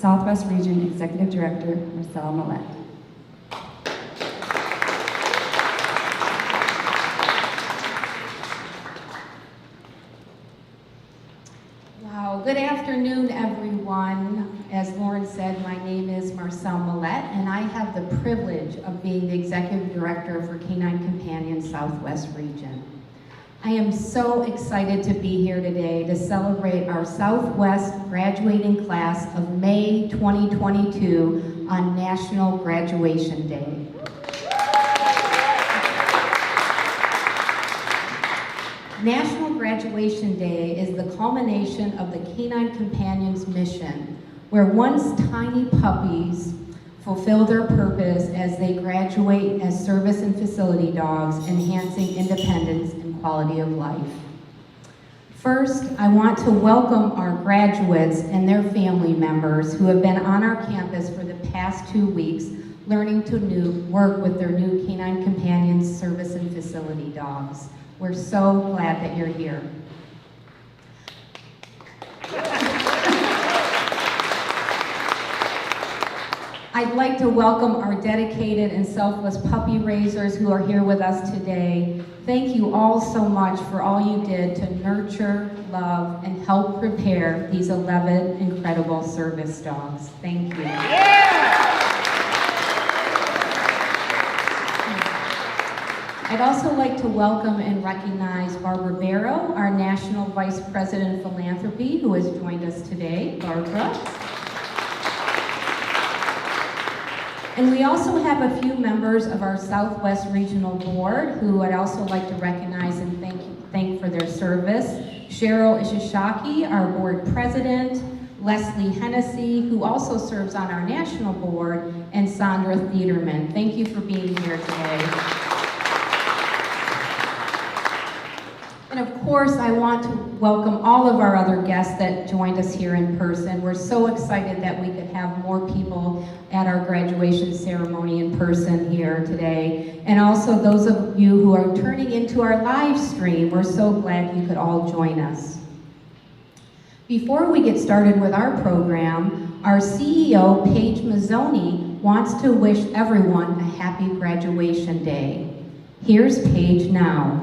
Southwest Region Executive Director, Marcel Millette. Wow, good afternoon, everyone. As Lauren said, my name is Marcel Millette, and I have the privilege of being the Executive Director for Canine Companion Southwest Region. I am so excited to be here today to celebrate our Southwest graduating class of May 2022 on National Graduation Day. National Graduation Day is the culmination of the Canine Companions mission, where once tiny puppies fulfill their purpose as they graduate as service and facility dogs, enhancing independence and quality of life. First, I want to welcome our graduates and their family members who have been on our campus for the past 2 weeks learning to work with their new Canine Companions service and facility dogs. We're so glad that you're here. I'd like to welcome our dedicated and selfless puppy raisers who are here with us today. Thank you all so much for all you did to nurture, love, and help prepare these 11 incredible service dogs. Thank you. I'd also like to welcome and recognize Barbara Barrow, our National Vice President of Philanthropy, who has joined us today. Barbara. And we also have a few members of our Southwest Regional Board who I'd also like to recognize and thank for their service. Cheryl Ishishaki, our Board President, Leslie Hennessy, who also serves on our National Board, and Sandra Thiederman. Thank you for being here today. And of course, I want to welcome all of our other guests that joined us here in person. We're so excited that we could have more people at our graduation ceremony in person here today. And also those of you who are turning into our live stream, we're so glad you could all join us. Before we get started with our program, our CEO, Paige Mazzoni, wants to wish everyone a happy graduation day. Here's Paige now.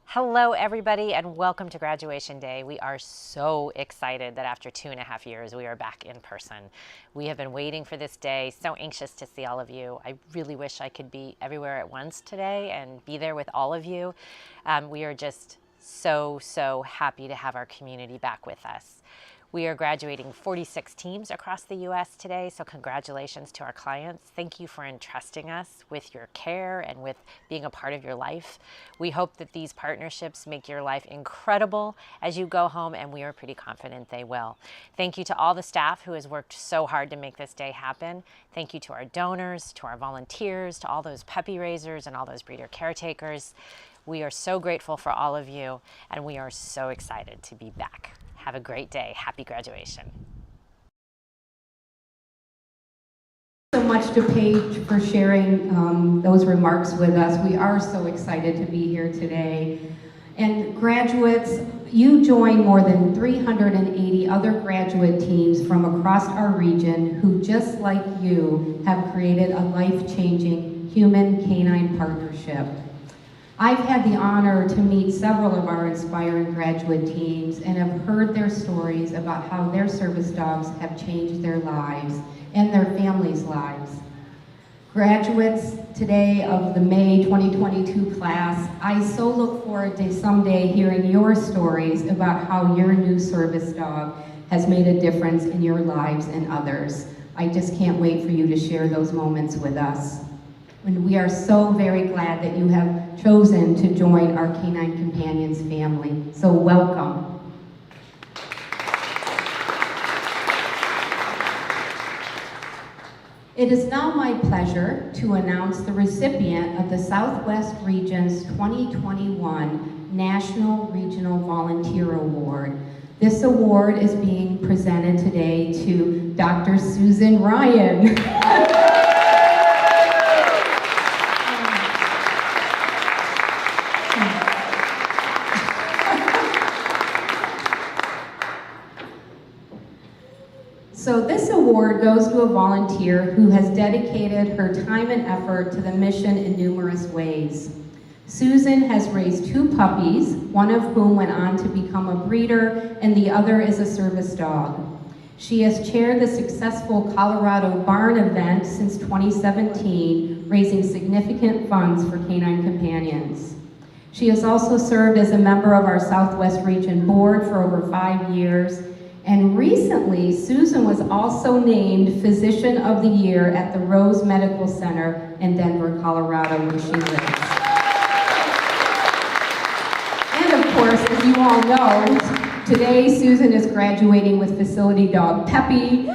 Hello everybody and welcome to Graduation Day. We are so excited that after 2.5 years we are back in person. We have been waiting for this day, so anxious to see all of you. I really wish I could be everywhere at once today and be there with all of you. We are just so happy to have our community back with us. We are graduating 46 teams across the U.S. today, so congratulations to our clients. Thank you for entrusting us with your care and with being a part of your life. We hope that these partnerships make your life incredible as you go home, and we are pretty confident they will. Thank you to all the staff who has worked so hard to make this day happen. Thank you to our donors, to our volunteers, to all those puppy raisers and all those breeder caretakers. We are so grateful for all of you, and we are so excited to be back. Have a great day. Happy graduation. So much to Paige for sharing those remarks with us. We are so excited to be here today. And graduates, you join more than 380 other graduate teams from across our region who, just like you, have created a life-changing human-canine partnership. I've had the honor to meet several of our inspiring graduate teams and have heard their stories about how their service dogs have changed their lives and their families' lives. Graduates today of the May 2022 class, I so look forward to someday hearing your stories about how your new service dog has made a difference in your lives and others. I just can't wait for you to share those moments with us. And we are so very glad that you have chosen to join our Canine Companions family. So welcome. It is now my pleasure to announce the recipient of the Southwest Region's 2021 National Regional Volunteer Award. This award is being presented today to Dr. Susan Ryan. award goes to a volunteer who has dedicated her time and effort to the mission in numerous ways. Susan has raised 2 puppies, one of whom went on to become a breeder, and the other is a service dog. She has chaired the successful Colorado Barn event since 2017, raising significant funds for canine companions. She has also served as a member of our Southwest Region Board for over 5 years, and recently, Susan was also named Physician of the Year at the Rose Medical Center in Denver, Colorado, where she lives. And of course, as you all know, today Susan is graduating with facility dog Peppy.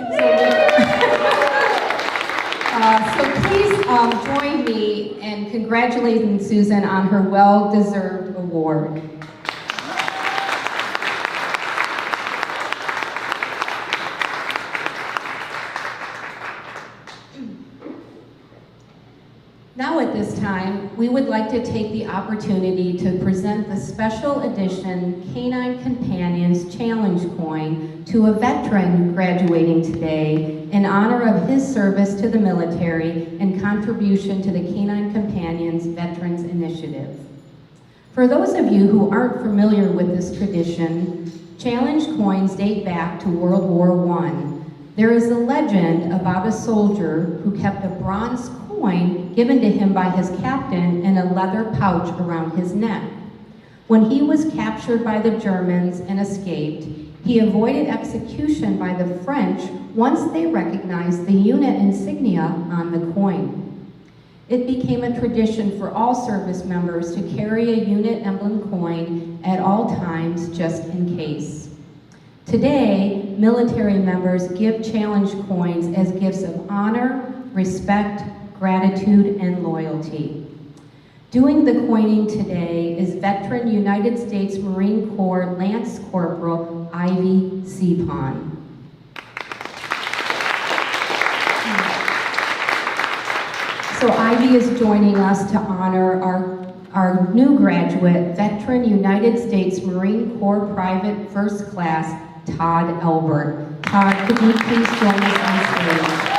So please join me in congratulating Susan on her well-deserved award. Now at this time, we would like to take the opportunity to present the special edition Canine Companions Challenge Coin to a veteran graduating today in honor of his service to the military and contribution to the Canine Companions Veterans Initiative. For those of you who aren't familiar with this tradition, challenge coins date back to World War I. There is a legend about a soldier who kept a bronze coin given to him by his captain in a leather pouch around his neck. When he was captured by the Germans and escaped, he avoided execution by the French once they recognized the unit insignia on the coin. It became a tradition for all service members to carry a unit emblem coin at all times just in case. Today, military members give challenge coins as gifts of honor, respect, gratitude, and loyalty. Doing the coining today is veteran United States Marine Corps Lance Corporal Ivy Seapon. So Ivy is joining us to honor our new graduate, veteran United States Marine Corps Private First Class, Todd Elbert. Todd, could you please join us on stage?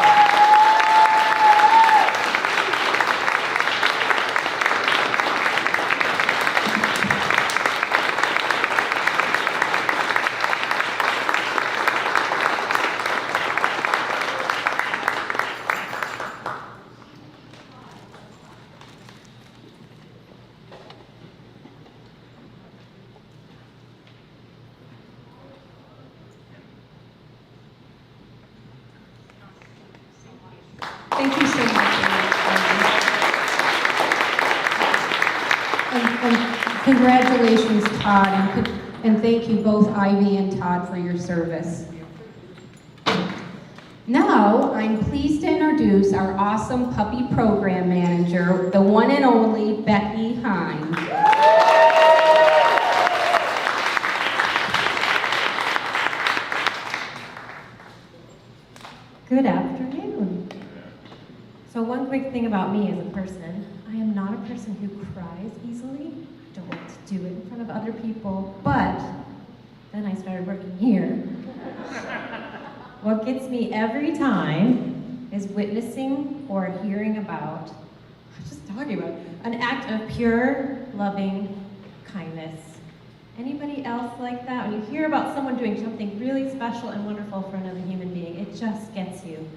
Thank you so much. And congratulations, Todd, and thank you both, Ivy and Todd, for your service. Now, I'm pleased to introduce our awesome puppy program manager, the one and only Becky Hine. Good afternoon. So one quick thing about me as a person, I am not a person who cries easily. I don't like to do it in front of other people, but then I started working here. What gets me every time is witnessing or hearing about, just talking about, an act of pure, loving kindness. Anybody else like that? When you hear about someone doing something really special and wonderful for another human being, it just gets you.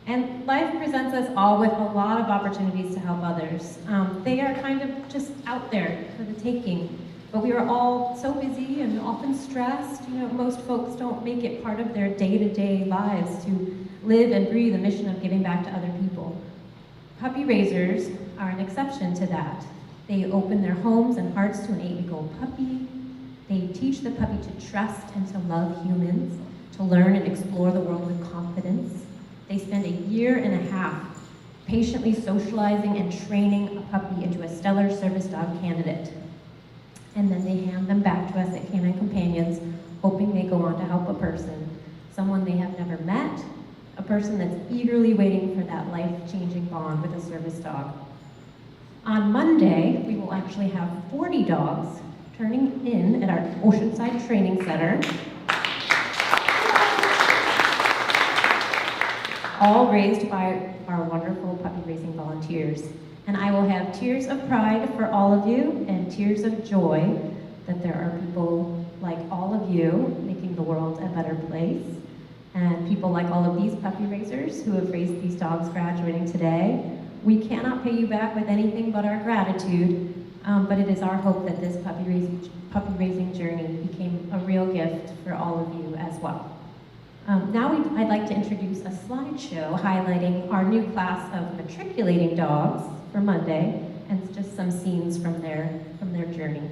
And life presents us all with a lot of opportunities to help others. They are kind of just out there for the taking. But we are all so busy and often stressed. You know, most folks don't make it part of their day-to-day lives to live and breathe the mission of giving back to other people. Puppy raisers are an exception to that. They open their homes and hearts to an 8-week-old puppy. They teach the puppy to trust and to love humans, to learn and explore the world with confidence. They spend a year and a half patiently socializing and training a puppy into a stellar service dog candidate. And then they hand them back to us at Canine Companions, hoping they go on to help a person, someone they have never met, a person that's eagerly waiting for that life-changing bond with a service dog. On Monday, we will actually have 40 dogs turning in at our Oceanside Training Center. all raised by our wonderful puppy raising volunteers. And I will have tears of pride for all of you and tears of joy that there are people like all of you making the world a better place. And people like all of these puppy raisers who have raised these dogs graduating today. We cannot pay you back with anything but our gratitude, but it is our hope that this puppy raising journey became a real gift for all of you as well. I'd like to introduce a slideshow highlighting our new class of matriculating dogs for Monday, and just some scenes from their journey.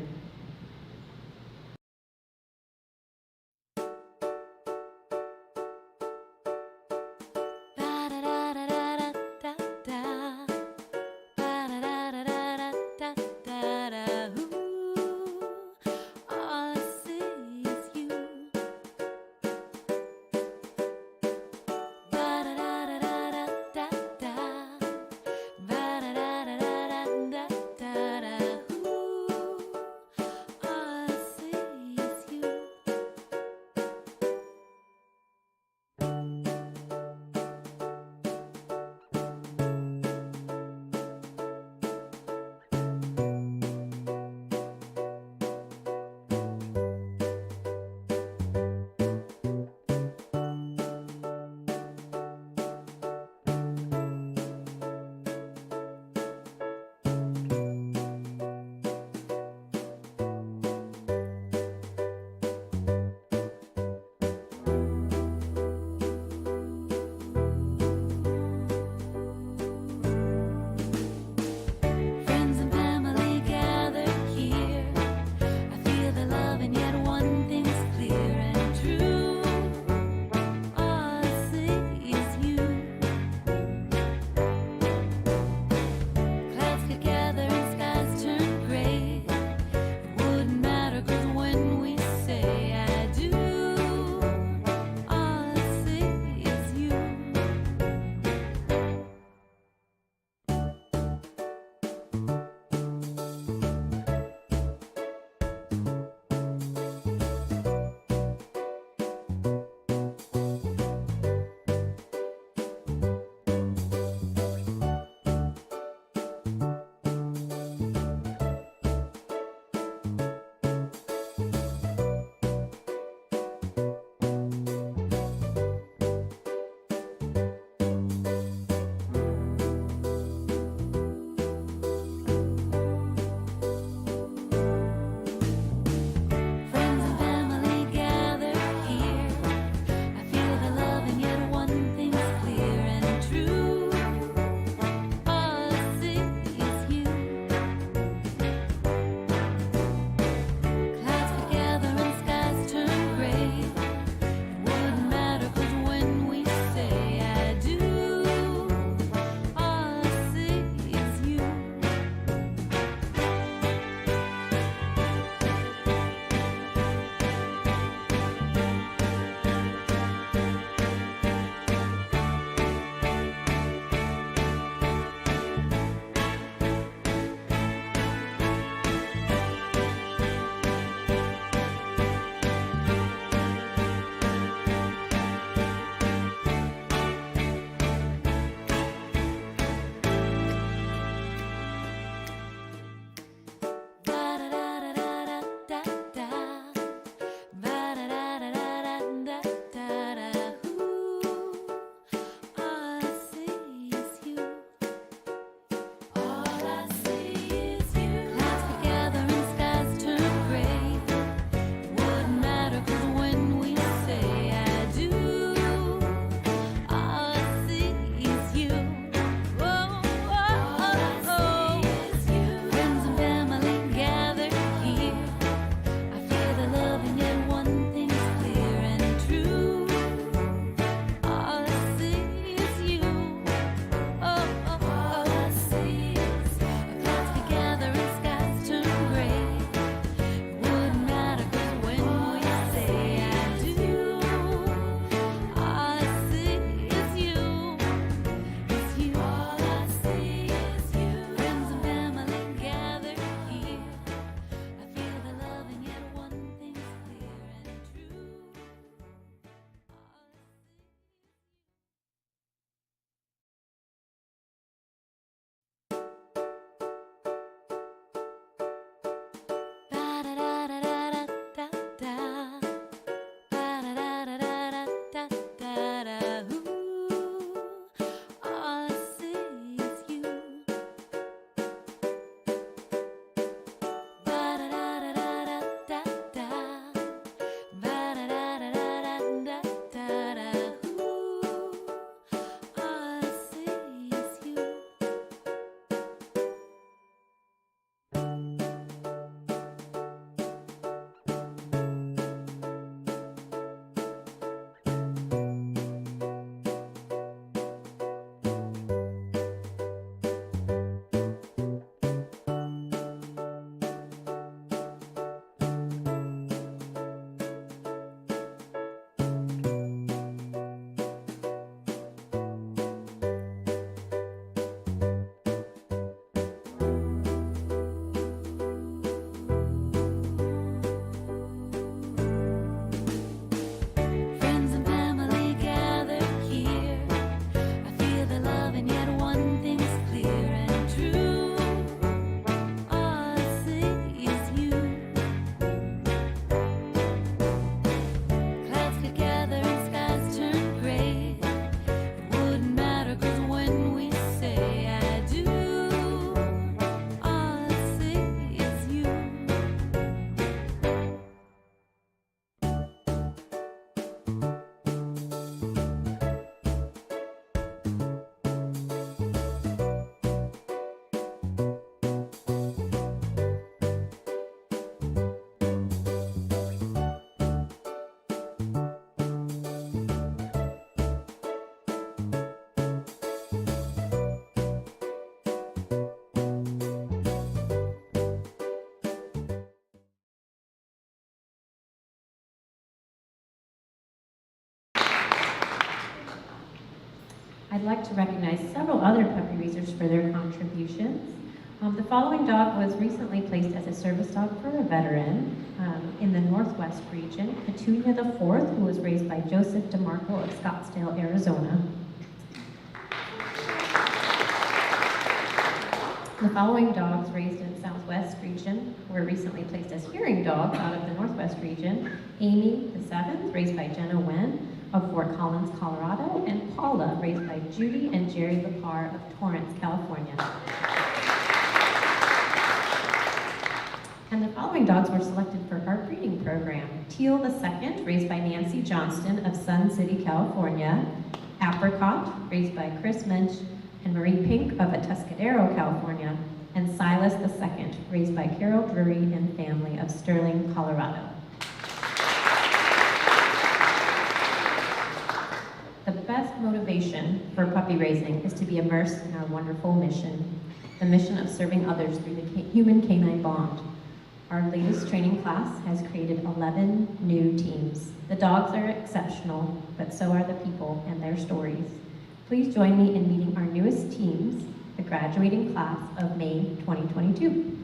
I'd like to recognize several other puppy raisers for their contributions. The following dog was recently placed as a service dog for a veteran in the Northwest region, Petunia the Fourth, who was raised by Joseph DeMarco of Scottsdale, Arizona. The following dogs raised in Southwest region were recently placed as hearing dogs out of the Northwest region. Amy the Seventh, raised by Jenna Wen of Fort Collins, Colorado, and Paula, raised by Judy and Jerry Lepar of Torrance, California. And the following dogs were selected for our breeding program. Teal the Second, raised by Nancy Johnston of Sun City, California. Apricot, raised by Chris Mensch and Marie Pink of Atascadero, California. And Silas the Second, raised by Carol Drury and family of Sterling, Colorado. The best motivation for puppy raising is to be immersed in our wonderful mission, the mission of serving others through the human-canine bond. Our latest training class has created 11 new teams. The dogs are exceptional, but so are the people and their stories. Please join me in meeting our newest teams, the graduating class of May 2022.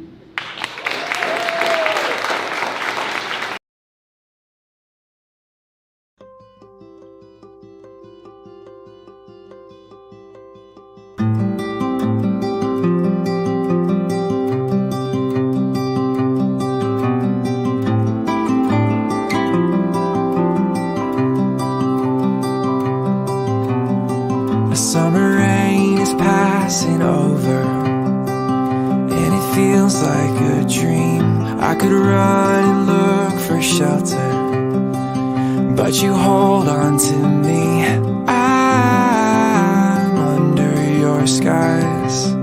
Summer rain is passing over, and it feels like a dream. I could run and look for shelter, but you hold on to me. I'm under your skies.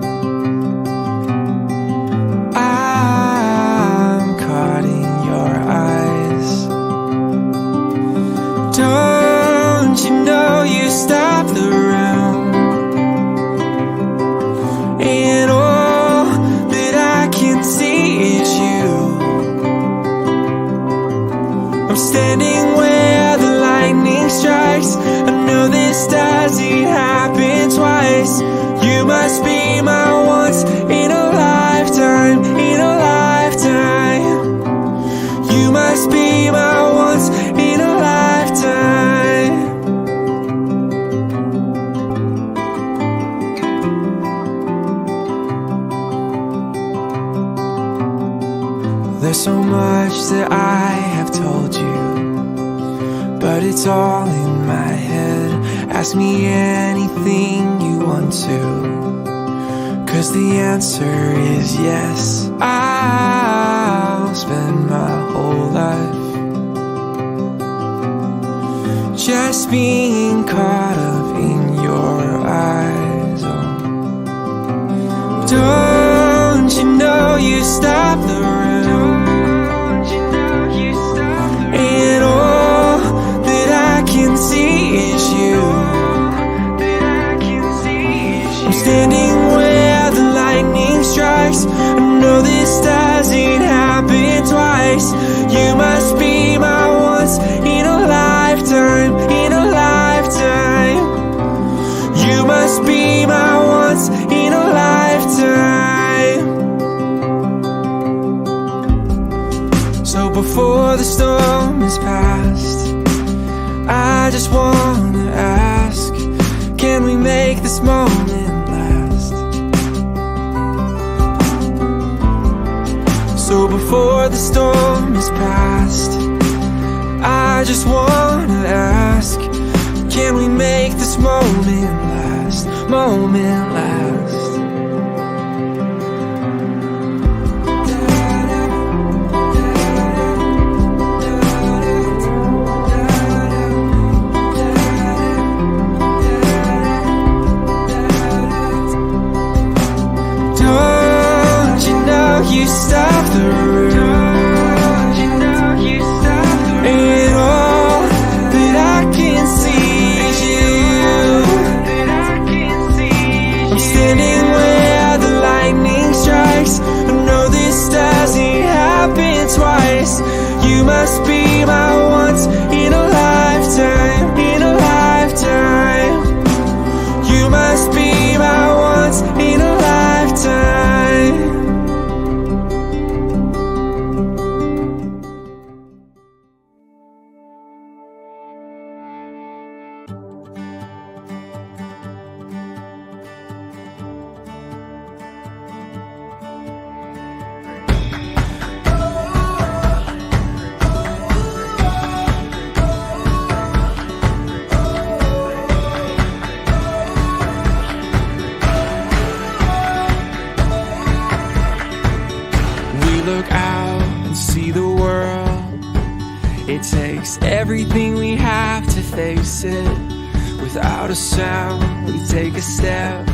I'm caught in your eyes. Don't you know you stop the room? And all that I can see is you. I'm standing where the lightning strikes. I know this doesn't happen twice. You must be my once in a lifetime, in a lifetime. You must be my once in a lifetime. There's so much that I have told you, but it's all in my head. Ask me anything you want to, 'cause the answer is yes. I'll spend my whole life just being caught up in your eyes. Oh, don't you know you stop the room? And all that I can see is you. I'm standing where the lightning strikes. I know this doesn't happen twice. You must be my once in a lifetime, in a lifetime. You must be my once in a lifetime. So before the storm is past, I just wanna ask, can we make this moment last? So before the storm is past, I just wanna ask, can we make this moment last? Moment last. You stop the room, and all that I can see is you. I'm standing where the lightning strikes. I know this doesn't happen twice. You must be my once in a lifetime, in a lifetime. You look out and see the world. It takes everything we have to face it. Without a sound, we take a step.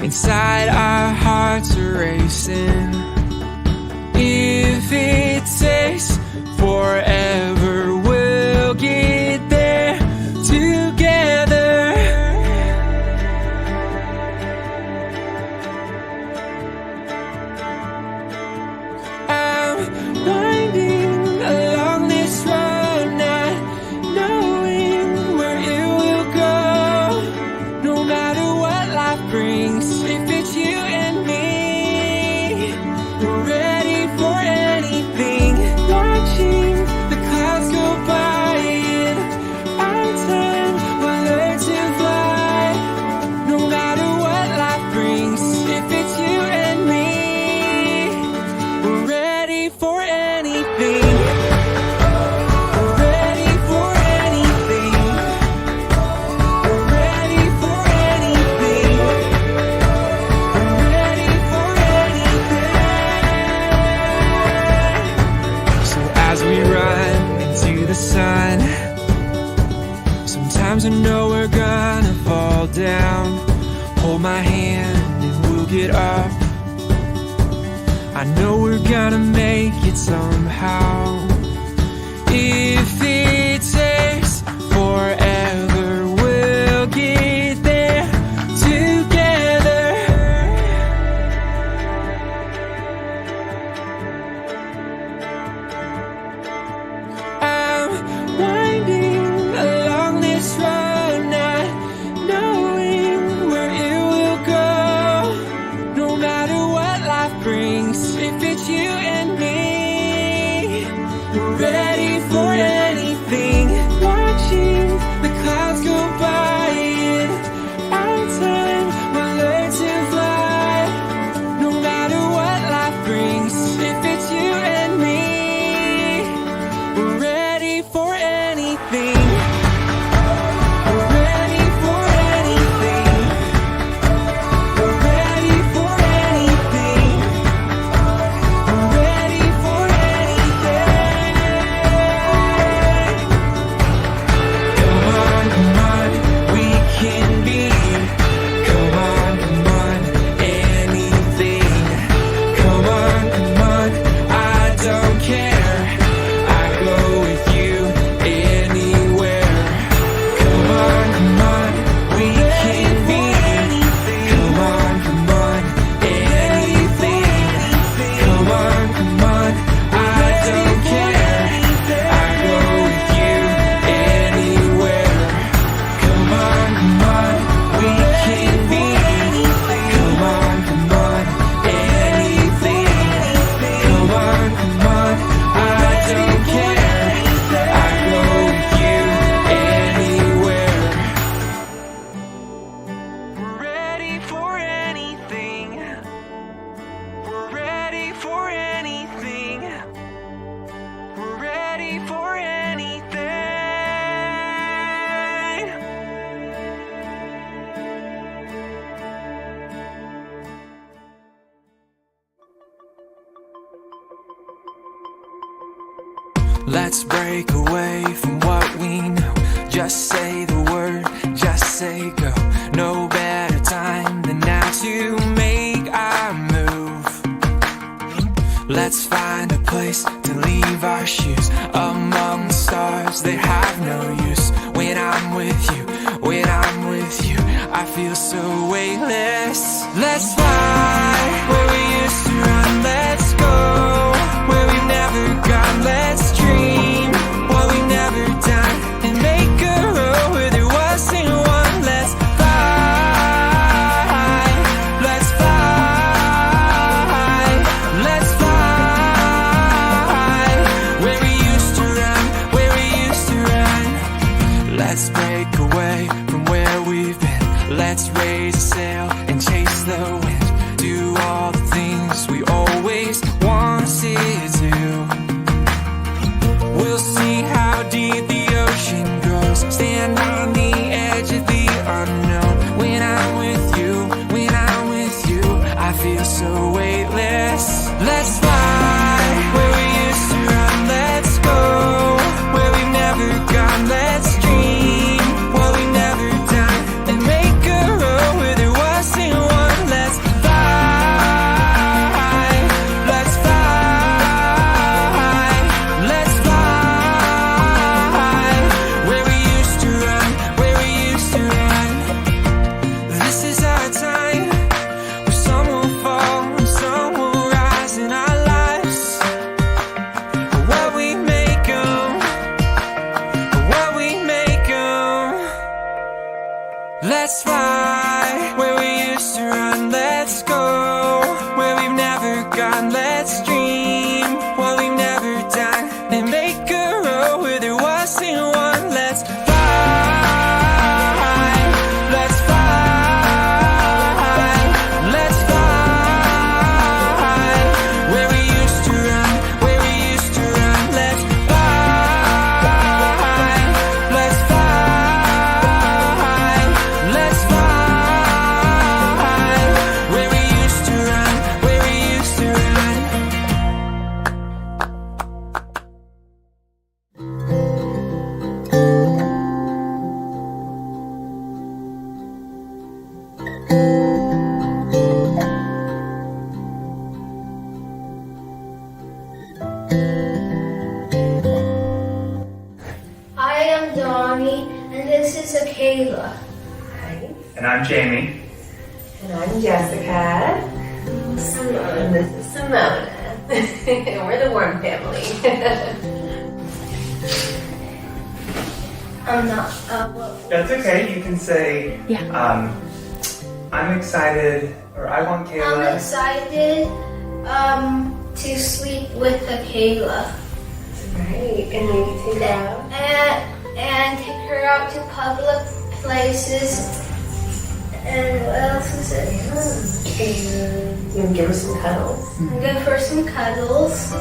Inside our hearts are racing. If it takes forever, we'll get there together. I'm winding along this road, not knowing where it will go. No matter what life brings, if it's you and me, we're ready for anything. Watching the clouds go by in our time, we'll learn to fly. No matter what life brings, if it's you and me, we're ready for anything. We're ready for anything. We're ready for anything. We're ready for anything. So as we run into the sun, sometimes I know we're gonna fall down. Hold my hand and we'll get up. I know we're gonna make it somehow. If it takes forever, we'll get there together. I'm winding along this road, not knowing where it will go. No matter what life brings, if it's you and me, we're ready for anything. Watching the clouds go by in our time, we'll learn to fly. No matter what life brings, if it's you and me, we're ready for anything. We're ready for anything. We're ready for anything. We're ready for anything. Come on, we can be. Come on, anything. Come on, I don't care. I go with you anywhere. Come on, we can be. Come on, anything. Come on, I don't care. I go with you anywhere. Come on, we can be. Come on, anything. Come on, I don't care. I go with you anywhere. We're ready for anything. We're ready for anything. We're ready for anything. Let's break away from what we know. Just say the word, just say go. No better time than now to make our move. Let's find a place to leave our shoes among the stars that have no use. When I'm with you, when I'm with you, I feel so weightless. Let's fly where we used to run. Let's go where we've never gone. Let's dream what we never done and make a road where there wasn't one. Let's fly, let's fly, let's fly where we used to run, where we used to run. Let's break away from where we've been. Let's raise a sail and chase the wind. Do let's fly. Where we used to run, let's go. Where we've never gone, let's dream. What we've never done, and make a road where there wasn't one. Let's fly. Let's fly. Let's fly. Where we used to run, where we used to run. Let's fly. Let's fly. Let's fly. Where we used to run, where we used to run. I am Donnie, and this is Akayla. And I'm Jamie. And I'm Jessica. And this is Simona. And we're the Warm family. I'm not. Well, That's okay. You can say, I'm excited, or I want I'm Kayla. excited to sleep with Akayla Right. And we can take her out. and take her out to public places. And what else is it? And you can give her some cuddles. Give her some cuddles. Do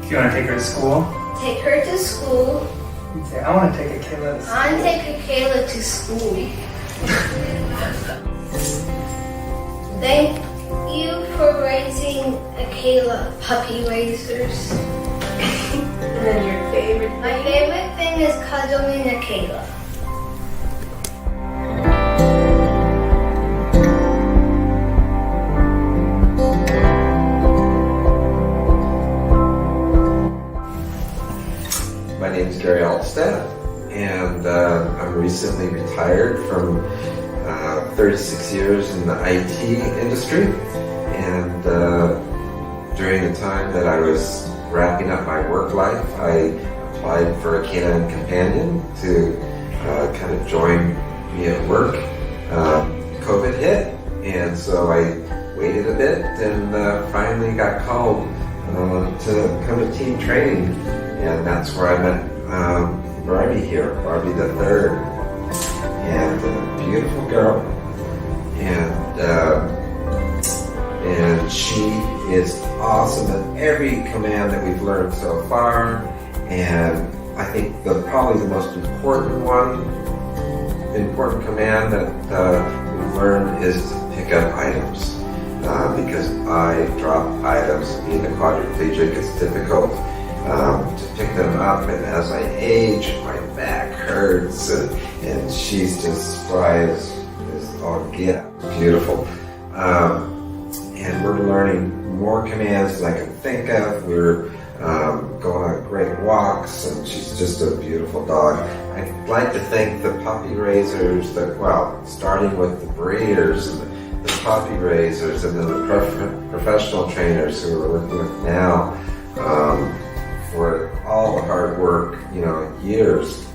you want to take her to school? Take her to school. You can say, I want to take Kayla to school. I'm taking Akayla to school. Thank you for raising Akayla, puppy raisers. And then your favorite My favorite thing is cuddling Akayla. My name is Gary Altstadt, and I'm recently retired from 36 years in the IT industry. And during the time that I was wrapping up my work life, I applied for a canine companion to kind of join me at work. COVID hit, and so I waited a bit and finally got called to come to team training. And that's where I met Barbie here, Barbie the third, and a beautiful girl, and she is awesome at every command that we've learned so far. And I think probably the most important command that we've learned is to pick up items, because I drop items. Being a quadriplegic, it's difficult to pick them up, and as I age, my back hurts, and she's just spry as all get out. Beautiful. And we're learning more commands than I can think of. We're going on great walks, and she's just a beautiful dog. I'd like to thank the puppy raisers, starting with the breeders and the puppy raisers, and then the professional trainers who we're working with now, for all the hard work, years,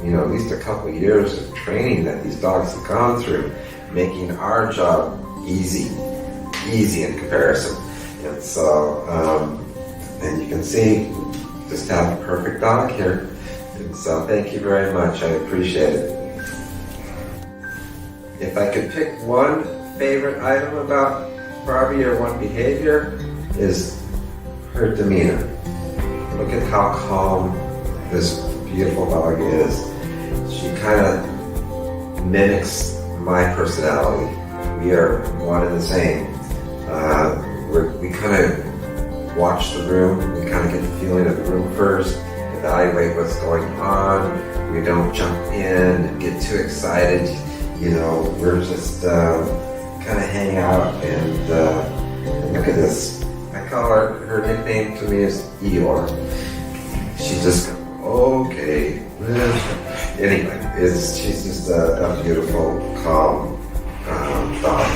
at least a couple of years of training that these dogs have gone through, making our job easy in comparison. And so, and you can see, just have a perfect dog here. And so thank you very much, I appreciate it. If I could pick one favorite item about Barbie, or one behavior, is her demeanor. Look at how calm this beautiful dog is. She kind of mimics my personality. We are one and the same. We kind of watch the room. We kind of get the feeling of the room first, evaluate what's going on. We don't jump in and get too excited. We're just kind of hang out and look at this. I call her nickname to me is Eeyore. She just goes, okay. Anyway, she's just a beautiful, calm dog.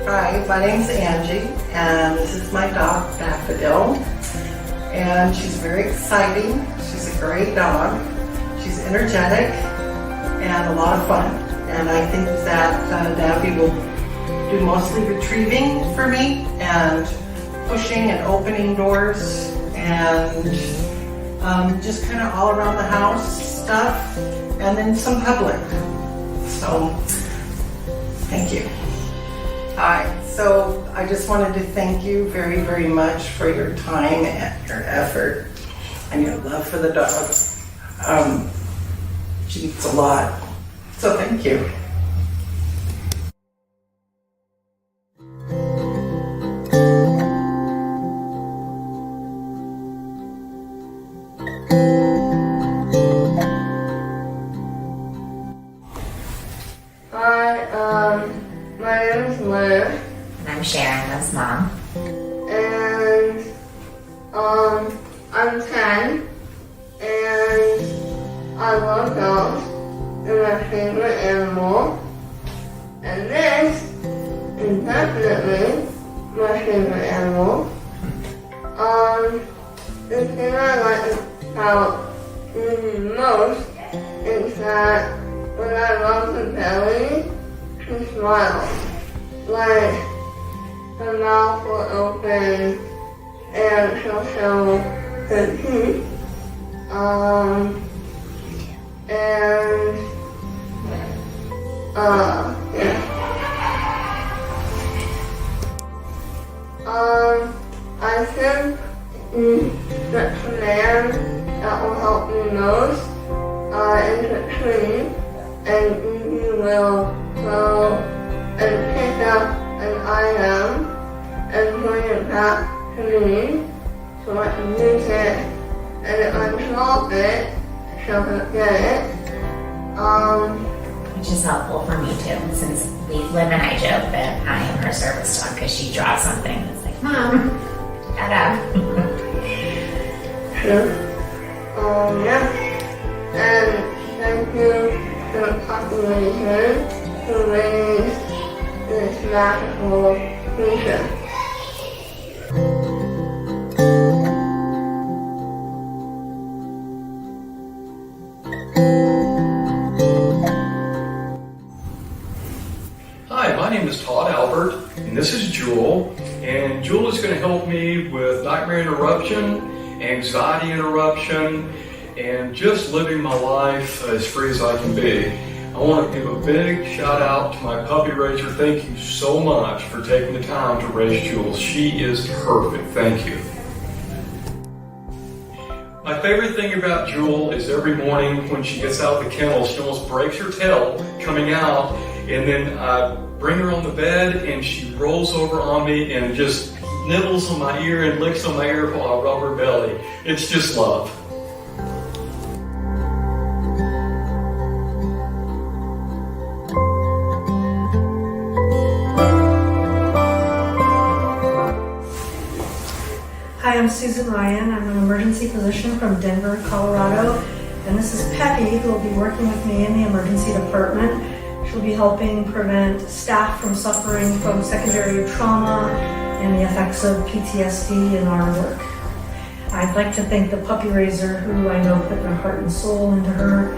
Hi, my name's Angie, and and she's very exciting. She's a great dog. She's energetic and a lot of fun. And I think that Daffy will do mostly retrieving for me and pushing and opening doors and just kind of all around the house stuff, and then some public. So, thank you. Hi. So I just wanted to thank you very, very much for your time and your effort and your love for the dog. She needs a lot. So thank you. My name is Liz. And I'm Sharon, Liv's mom. And I'm 10, and I love dogs. They're my favorite animal. And this is definitely my favorite animal. The thing I like about Lizzie most is that when I rub her belly, she smiles. Like, her mouth will open and she'll show her teeth. I think the command that will help me most is a tree, and you will go and pick up an item and bring it back to me so I can use it, and if I drop it, she'll get it. Which is helpful for me too, since Liv and I joke that I am her service dog because she drops something. It's like, Mom, shut up. Yeah. And thank you to the population who raised this magical creature. Hi, my name is Todd Albert, and this is Jewel. And Jewel is going to help me with nightmare interruption, anxiety interruption, and just living my life as free as I can be. I want to give a big shout out to my puppy raiser. Thank you so much for taking the time to raise Jewel. She is perfect. Thank you. My favorite thing about Jewel is every morning when she gets out of the kennel, she almost breaks her tail coming out, and then I bring her on the bed and she rolls over on me and just nibbles on my ear and licks on my ear while I rub her belly. It's just love. Hi, I'm Susan Ryan. I'm an emergency physician from Denver, Colorado, and this is Peppy, who will be working with me in the emergency department. She'll be helping prevent staff from suffering from secondary trauma and the effects of PTSD in our work. I'd like to thank the puppy raiser, who I know put their heart and soul into her.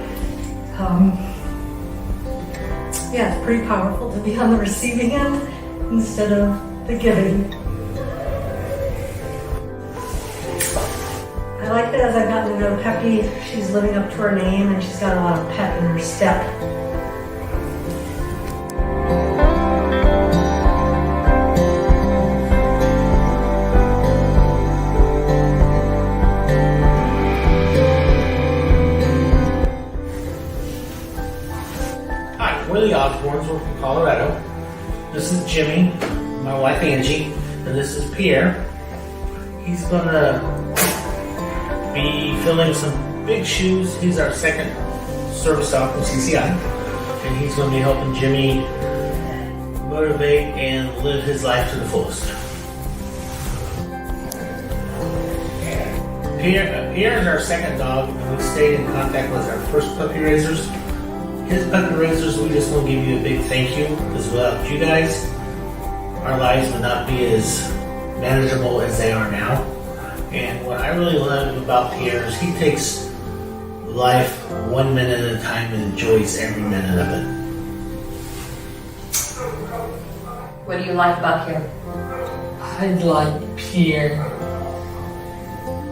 Yeah, it's pretty powerful to be on the receiving end instead of the giving. I like that as I've gotten to know Peppy, she's living up to her name and she's got a lot of pep in her step. Hi, we're the Osborns, we're from Colorado. This is Jimmy, my wife Angie, and this is Pierre. He's gonna be filling some big shoes. He's our second service dog from CCI, and he's going to be helping Jimmy motivate and live his life to the fullest. Pierre is our second dog, and we stayed in contact with our first puppy raisers. His puppy raisers, we just want to give you a big thank you, because without you guys, our lives would not be as manageable as they are now. And what I really love about Pierre is he takes life 1 minute at a time and enjoys every minute of it. What do you like about Pierre? I like Pierre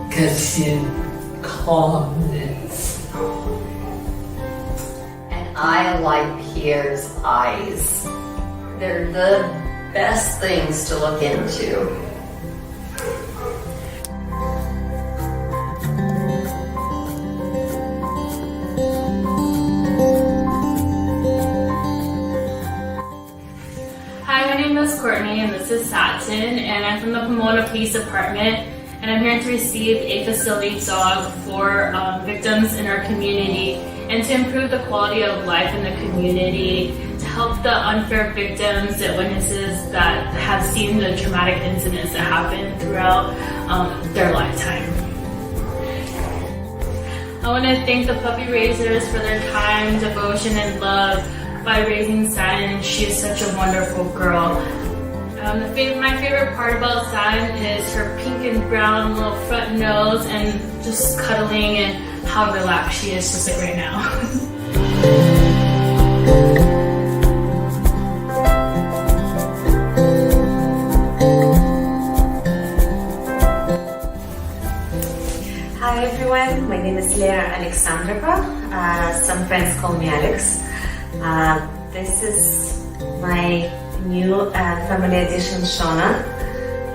because his calmness. And I like Pierre's eyes. They're the best things to look into. Hi, my name is Courtney and this is Satin, and I'm from the Pomona Police Department, and I'm here to receive a facility dog for victims in our community and to improve the quality of life in the community, to help the unfair victims and witnesses that have seen the traumatic incidents that happen throughout their lifetime. I want to thank the puppy raisers for their time, devotion, and love by raising Satin. She is such a wonderful girl. My favorite part about Satin is her pink and brown little front nose and just cuddling and how relaxed she is just like right now. Hi everyone, my name is Lera Alexandrova. Some friends call me Alex. This is my new family addition, Shauna.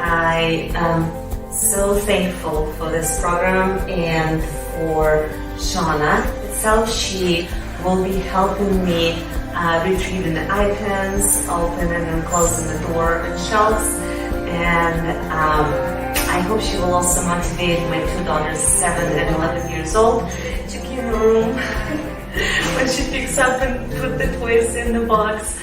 I am so thankful for this program and for Shauna itself. She will be helping me retrieving the items, opening and closing the door and shelves, and I hope she will also motivate my two daughters, 7 and 11 years old, to clean the room when she picks up and put the toys in the box.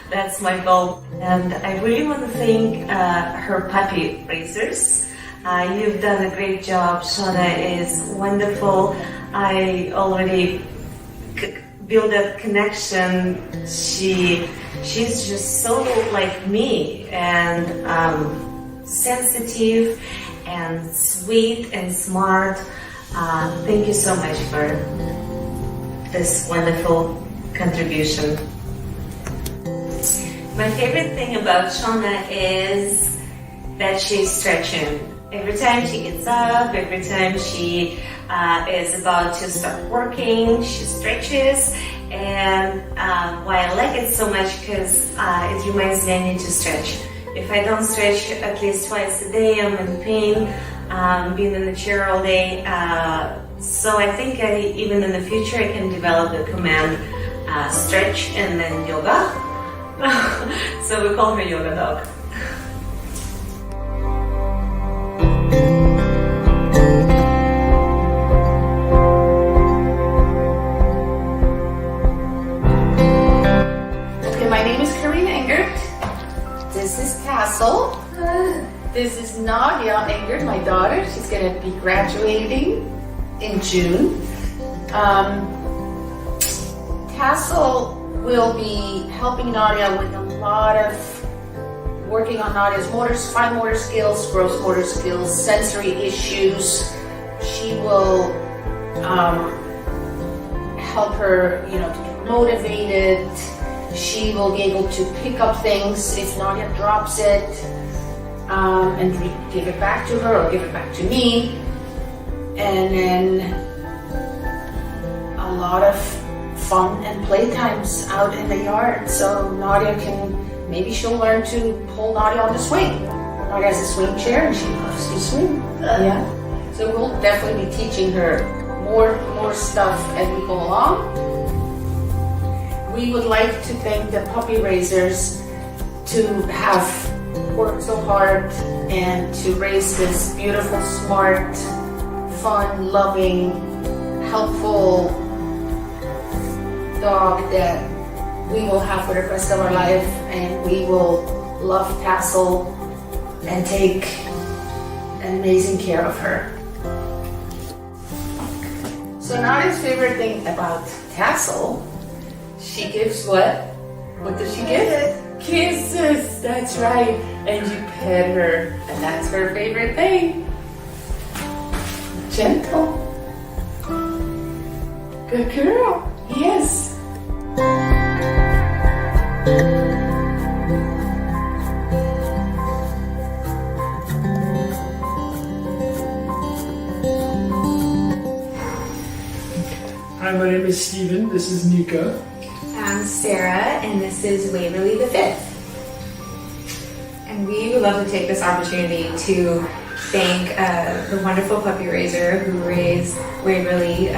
That's my goal. And I really want to thank her puppy raisers. You've done a great job. Shauna is wonderful. I already built a connection. She's just so like me, and sensitive and sweet and smart. Thank you so much for this wonderful contribution. My favorite thing about Shauna is that she's stretching. Every time she gets up, every time she is about to start working, she stretches. And why I like it so much, because it reminds me I need to stretch. If I don't stretch at least twice a day, I'm in pain, being in the chair all day. So I think even in the future I can develop the command stretch and then yoga. So we call her Yoga Dog. Okay, my name is Karina Engert. This is Castle. This is Nadia Engert, my daughter. She's going to be graduating in June. Castle will be helping Nadia with a lot of working on Nadia's fine motor skills, gross motor skills, sensory issues. She will help her, to get motivated. She will be able to pick up things if Nadia drops it, and give it back to her or give it back to me. And then a lot of fun and playtimes out in the yard. So Nadia maybe she'll learn to pull Nadia on the swing. Nadia has a swing chair and she loves to swing. Yeah. So we'll definitely be teaching her more stuff as we go along. We would like to thank the puppy raisers to have worked so hard and to raise this beautiful, smart, fun, loving, helpful dog that we will have for the rest of our life, and we will love Tassel and take amazing care of her. So Nadia's favorite thing about Tassel, she gives what? What does she give? Kisses, that's right. And you pet her, and that's her favorite thing. Gentle. Good girl. Yes. Hi, my name is Steven. This is Nika. I'm Sarah, and this is Waverly the Fifth. And we would love to take this opportunity to thank the wonderful puppy raiser who raised Waverly.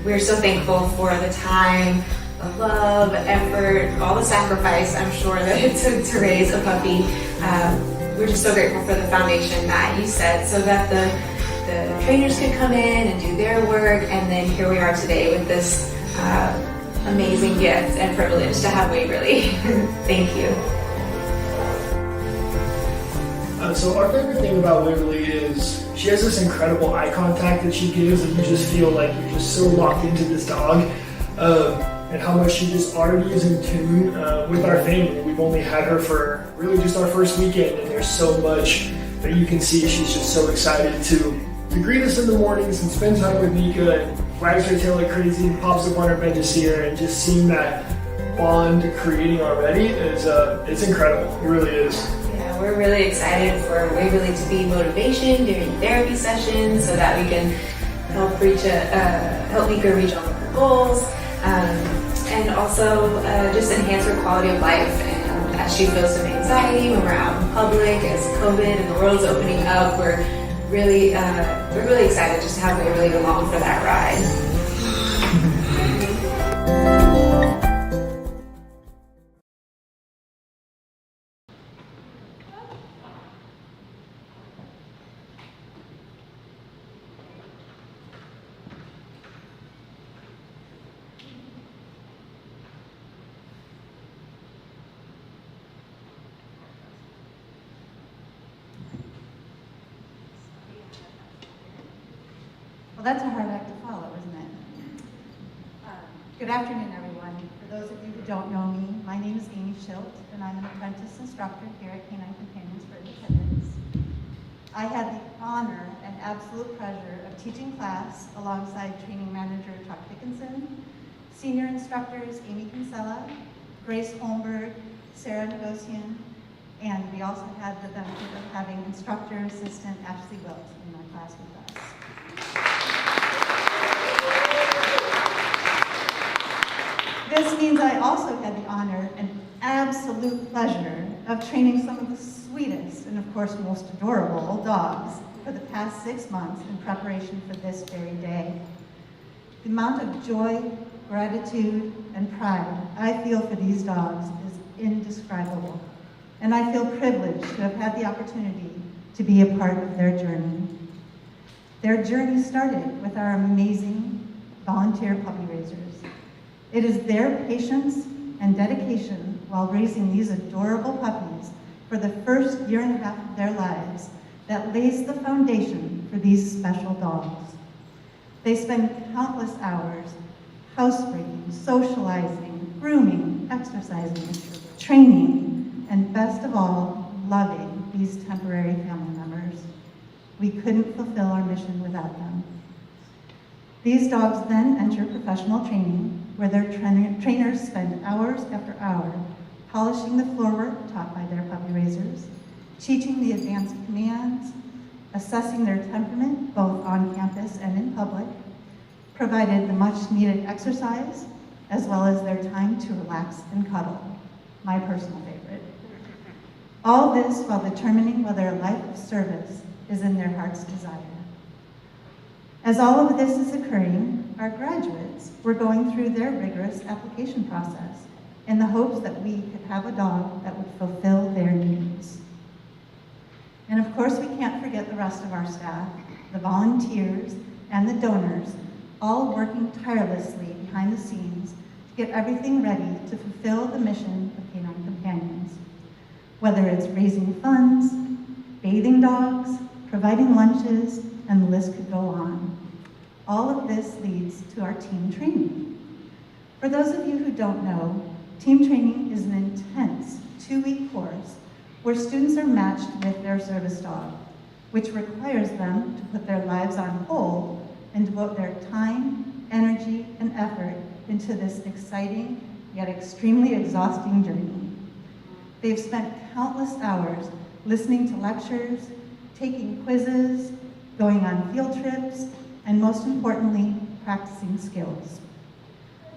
We're so thankful for the time, the love, effort, all the sacrifice I'm sure that it took to raise a puppy. We're just so grateful for the foundation that you set so that the trainers could come in and do their work, and then here we are today with this amazing gift and privilege to have Waverly. Thank you. So our favorite thing about Waverly is she has this incredible eye contact that she gives, and you just feel like you're just so locked into this dog, and how much she just already is in tune with our family. We've only had her for really just our first weekend, and there's so much that you can see. She's just so excited to greet us in the mornings and spend time with Nika and wags her tail like crazy and pops up on her bed to see her, and just seeing that bond creating already is it's incredible. It really is. Yeah, we're really excited for Waverly to be motivation during therapy sessions so that we can help Nika reach all of her goals, and also just enhance her quality of life. And as she feels some anxiety when we're out in public, as COVID and the world's opening up, we're really excited just to have Waverly along for that ride. Well, that's a hard act to follow, isn't it? Good afternoon, everyone. For those of you who don't know me, my name is Amy Schilt, and I'm an apprentice instructor here at Canine Companions for Independence. I had the honor and absolute pleasure of teaching class alongside training manager Chuck Dickinson, senior instructors Amy Kinsella, Grace Holmberg, Sarah Negocian, and we also had the benefit of having instructor assistant Ashley Wilt in my class with us. This means I also had the honor and absolute pleasure of training some of the sweetest and, of course, most adorable dogs for the past 6 months in preparation for this very day. The amount of joy, gratitude, and pride I feel for these dogs is indescribable, and I feel privileged to have had the opportunity to be a part of their journey. Their journey started with our amazing volunteer puppy raisers. It is their patience and dedication while raising these adorable puppies for the first year and a half of their lives that lays the foundation for these special dogs. They spend countless hours housebreaking, socializing, grooming, exercising, training, and best of all, loving these temporary family members. We couldn't fulfill our mission without them. These dogs then enter professional training, where their trainers spend hours after hour polishing the floor work taught by their puppy raisers, teaching the advanced commands, assessing their temperament both on campus and in public, provided the much needed exercise, as well as their time to relax and cuddle, my personal favorite. All this while determining whether a life of service is in their heart's desire. As all of this is occurring, our graduates were going through their rigorous application process in the hopes that we could have a dog that would fulfill their needs. And of course, we can't forget the rest of our staff, the volunteers and the donors, all working tirelessly behind the scenes to get everything ready to fulfill the mission of Canine Companions. Whether it's raising funds, bathing dogs, providing lunches, and the list could go on. All of this leads to our team training. For those of you who don't know, team training is an intense 2-week course where students are matched with their service dog. which requires them to put their lives on hold and devote their time, energy, and effort into this exciting yet extremely exhausting journey. They've spent countless hours listening to lectures, taking quizzes, going on field trips, and most importantly, practicing skills.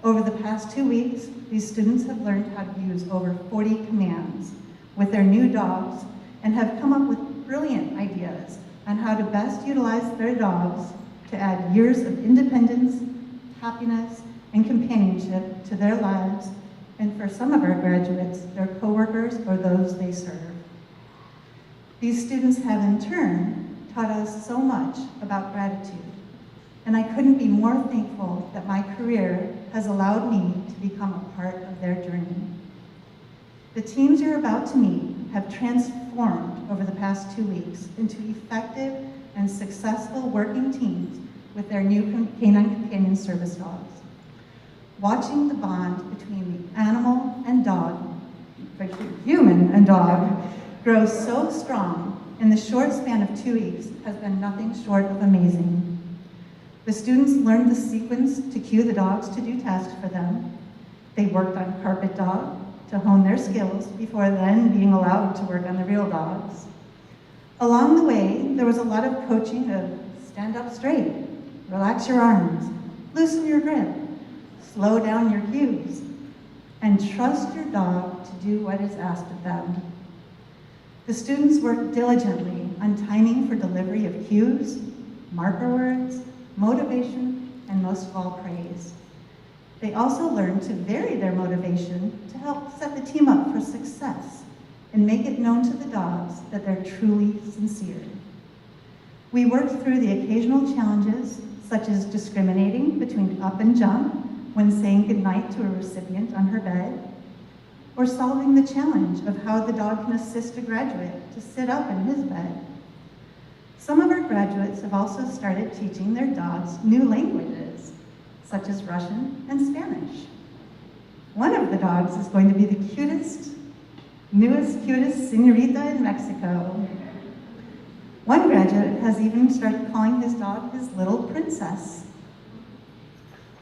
Over the past 2 weeks, these students have learned how to use over 40 commands with their new dogs and have come up with brilliant ideas on how to best utilize their dogs to add years of independence, happiness, and companionship to their lives, and for some of our graduates, their coworkers or those they serve. These students have in turn taught us so much about gratitude, and I couldn't be more thankful that my career has allowed me to become a part of their journey. The teams you're about to meet have transformed over the past 2 weeks into effective and successful working teams with their new canine companion service dogs. Watching the bond between the animal and dog, between human and dog, grow so strong in the short span of 2 weeks has been nothing short of amazing. The students learned the sequence to cue the dogs to do tasks for them. They worked on carpet dog to hone their skills before then being allowed to work on the real dogs. Along the way, there was a lot of coaching of stand up straight, relax your arms, loosen your grip, slow down your cues, and trust your dog to do what is asked of them. The students worked diligently on timing for delivery of cues, marker words, motivation, and most of all, praise. They also learned to vary their motivation to help set the team up for success and make it known to the dogs that they're truly sincere. We worked through the occasional challenges, such as discriminating between up and jump when saying goodnight to a recipient on her bed, or solving the challenge of how the dog can assist a graduate to sit up in his bed. Some of our graduates have also started teaching their dogs new languages, such as Russian and Spanish. One of the dogs is going to be the cutest señorita in Mexico. One graduate has even started calling his dog his little princess.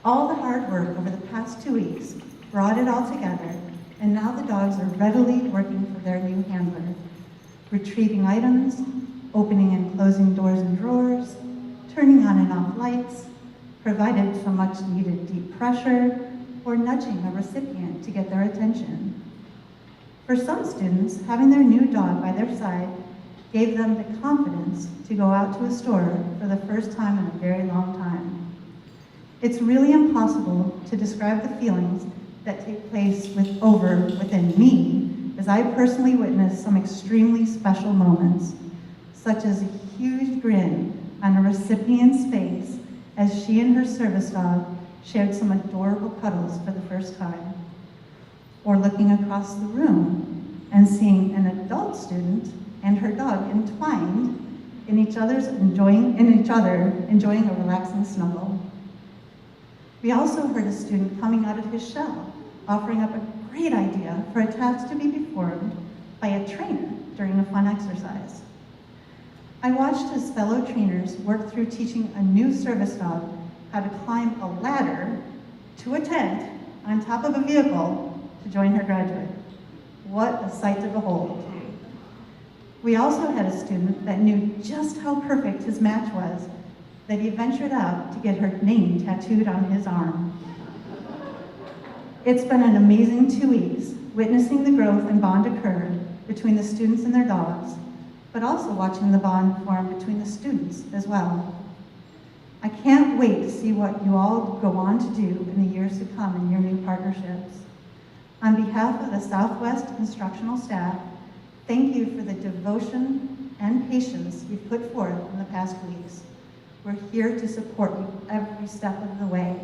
All the hard work over the past 2 weeks brought it all together, and now the dogs are readily working for their new handler, retrieving items, opening and closing doors and drawers, turning on and off lights, provided some much needed deep pressure, or nudging a recipient to get their attention. For some students, having their new dog by their side gave them the confidence to go out to a store for the first time in a very long time. It's really impossible to describe the feelings that take place within me as I personally witnessed some extremely special moments, such as a huge grin on a recipient's face as she and her service dog shared some adorable cuddles for the first time, or looking across the room and seeing an adult student and her dog entwined in each other, enjoying a relaxing snuggle. We also heard a student coming out of his shell, offering up a great idea for a task to be performed by a trainer during a fun exercise. I watched his fellow trainers work through teaching a new service dog how to climb a ladder to a tent on top of a vehicle to join her graduate. What a sight to behold. We also had a student that knew just how perfect his match was that he ventured out to get her name tattooed on his arm. It's been an amazing 2 weeks, witnessing the growth and bond occur between the students and their dogs, but also watching the bond form between the students as well. I can't wait to see what you all go on to do in the years to come in your new partnerships. On behalf of the Southwest instructional staff, thank you for the devotion and patience you've put forth in the past weeks. We're here to support you every step of the way.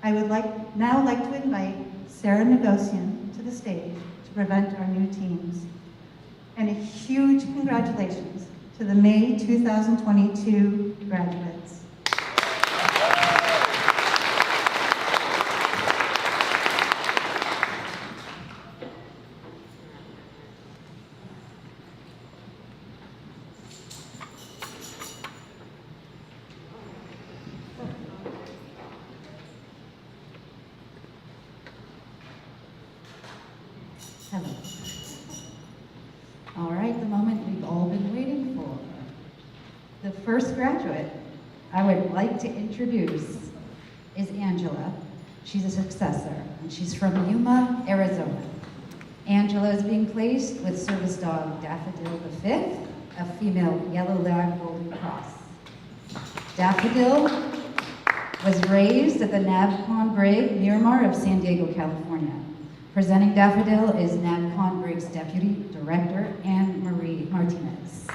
I would now like to invite Sarah Negocian to the stage to present our new teams. And a huge congratulations to the May 2022 graduates. first graduate I would like to introduce is Angela. She's a successor, and she's from Yuma, Arizona. Angela is being placed with service dog Daffodil the 5th, a female yellow lab golden cross. Daffodil was raised at the NABCON Brig, Miramar of San Diego, California. Presenting Daffodil is NABCON Brig's Deputy Director, Anne Marie Martinez.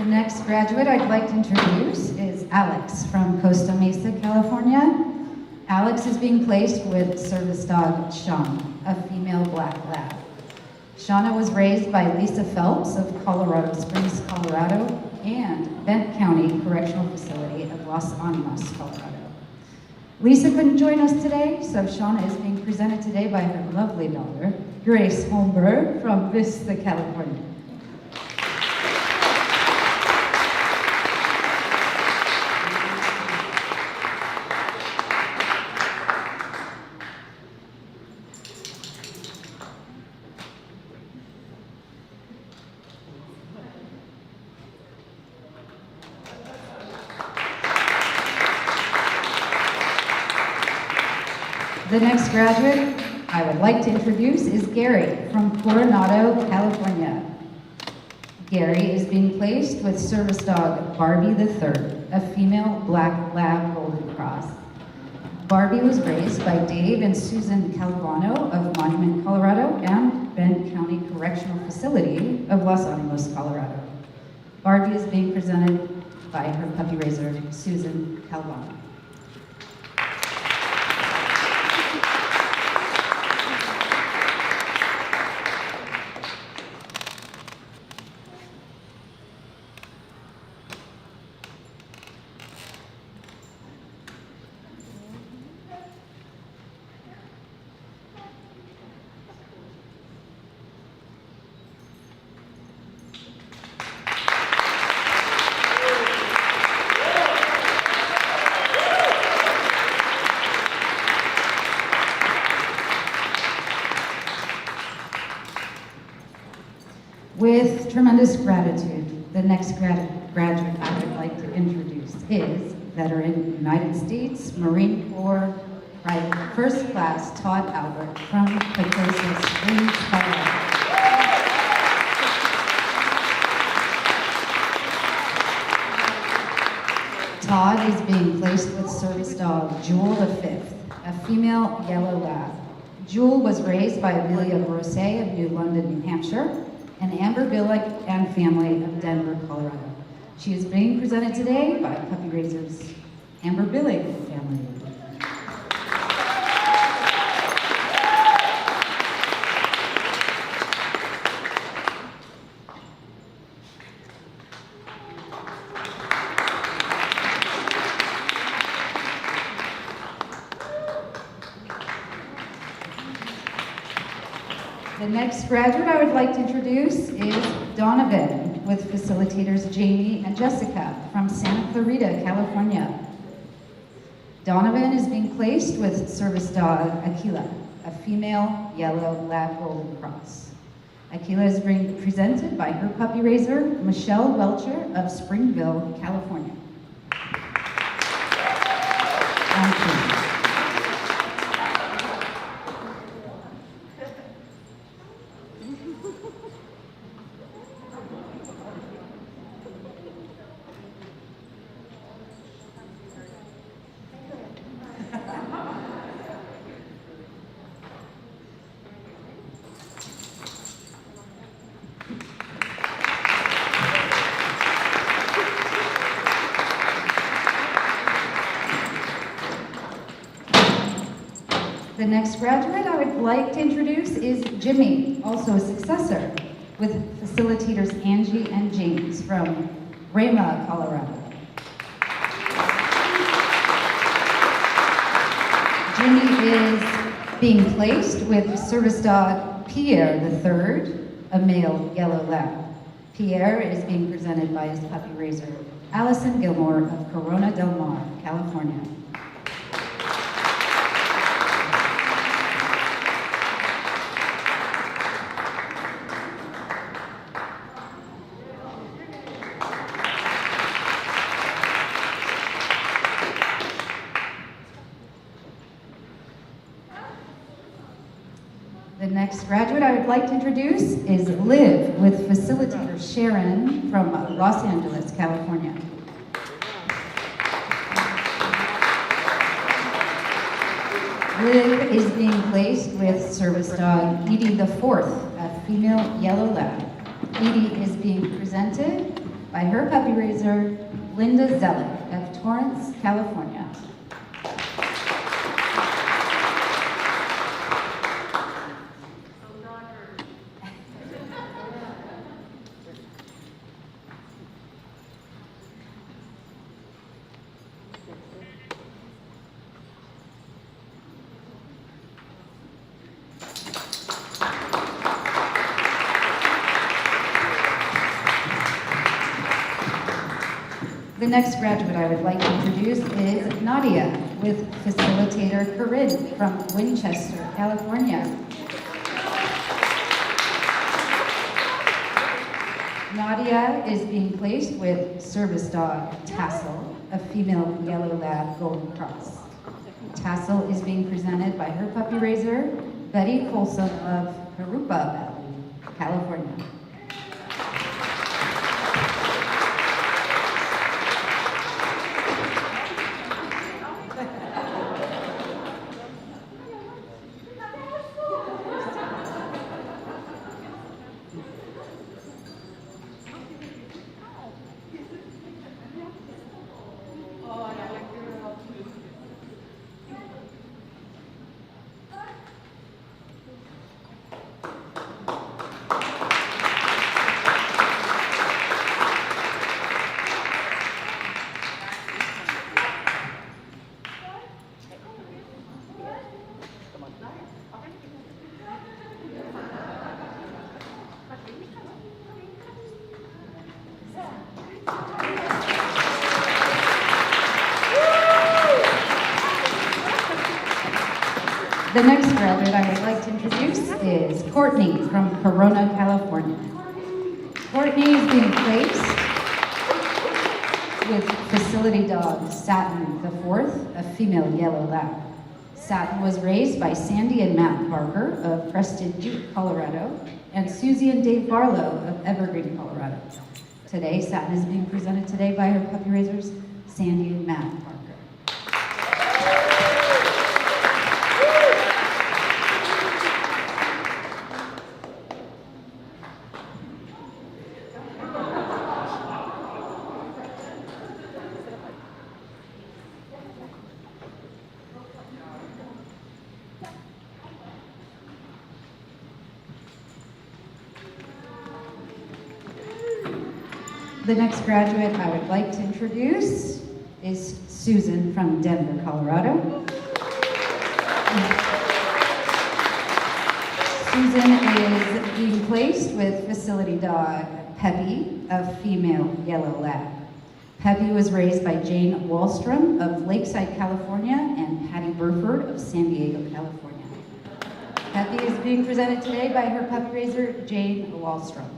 The next graduate I'd like to introduce is Alex from Costa Mesa, California. Alex is being placed with service dog Shauna, a female black lab. Shauna was raised by Lisa Phelps of Colorado Springs, Colorado, and Bent County Correctional Facility of Los Animas, Colorado. Lisa couldn't join us today, so Shauna is being presented today by her lovely daughter, Grace Holmberg from Vista, California. The next graduate I would like to introduce is Gary from Coronado, California. Gary is being placed with service dog Barbie the 3rd, a female black lab golden cross. Barbie was raised by Dave and Susan Calvano of Monument, Colorado, and Bend County Correctional Facility of Los Animas, Colorado. Barbie is being presented by her puppy raiser, Susan Calvano. With tremendous gratitude, the next graduate I would like to introduce is veteran United States Marine Corps Private First Class Todd Albert from Pacosa Springs, Colorado. Todd is being placed with service dog Jewel the 5th, a female yellow lab. Jewel was raised by Amelia Brose of New London, New Hampshire, and Amber Billick and family of Denver, Colorado. She is being presented today by puppy raisers Amber Billick and family. The next graduate I would like to introduce is Donovan with facilitators Jamie and Jessica from Santa Clarita, California. Donovan is being placed with service dog Aquila, a female yellow lab golden cross. Aquila is being presented by her puppy raiser, Michelle Welcher of Springville, California. Thank you. The next graduate I would like to introduce is Jimmy, also a successor, with facilitators Angie and James from Rama, Colorado. Jimmy is being placed with service dog Pierre III, a male yellow lab. Pierre is being presented by his puppy raiser, Allison Gilmore of Corona Del Mar, California. The next graduate I would like to introduce is Liv with facilitator Sharon from Los Angeles, California. Liv is being placed with service dog Edie IV, a female yellow lab. Edie is being presented by her puppy raiser, Linda Zellick of Torrance, California. The next graduate I would like to introduce is Nadia with facilitator Corinne from Winchester, California. Nadia is being placed with service dog Tassel, a female yellow lab golden cross. Tassel is being presented by her puppy raiser, Betty Colson of Harupa Valley, California. The next graduate I would like to introduce is Courtney from Corona, California. Courtney is being placed with facility dog Satin IV, a female yellow lab. Satin was raised by Sandy and Matt Parker of Crested Butte, Colorado, and Susie and Dave Barlow of Evergreen, Colorado. Today, Satin is being presented today by her puppy raisers, Sandy and Matt Parker. The next graduate I would like to introduce is Susan from Denver, Colorado. Susan is being placed with facility dog Peppy, a female yellow lab. Peppy was raised by Jane Wallstrom of Lakeside, California, and Patty Burford of San Diego, California. Peppy is being presented today by her puppy raiser, Jane Wallstrom.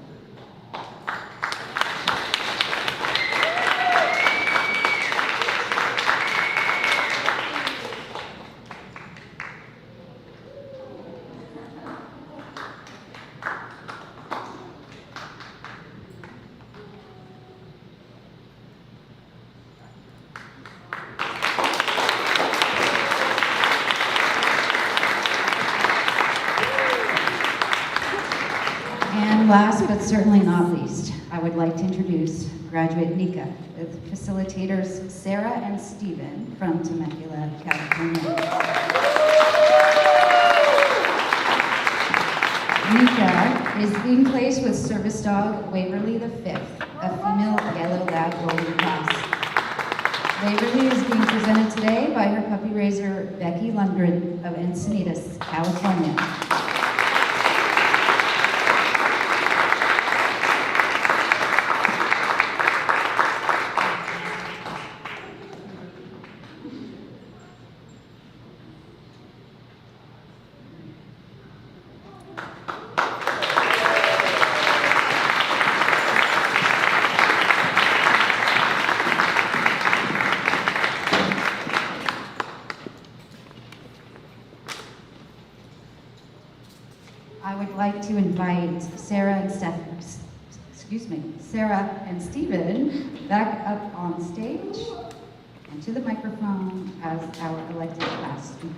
And last but certainly not least, I would like to introduce graduate Nika with facilitators Sarah and Steven from Temecula, California. Nika is being placed with service dog Waverly the Fifth, a female yellow lab golden cross. Waverly is being presented today by her puppy raiser Becky Lundgren of Encinitas, California. I would like to invite Sarah and Stephen back up on stage and to the microphone as our elected class speakers.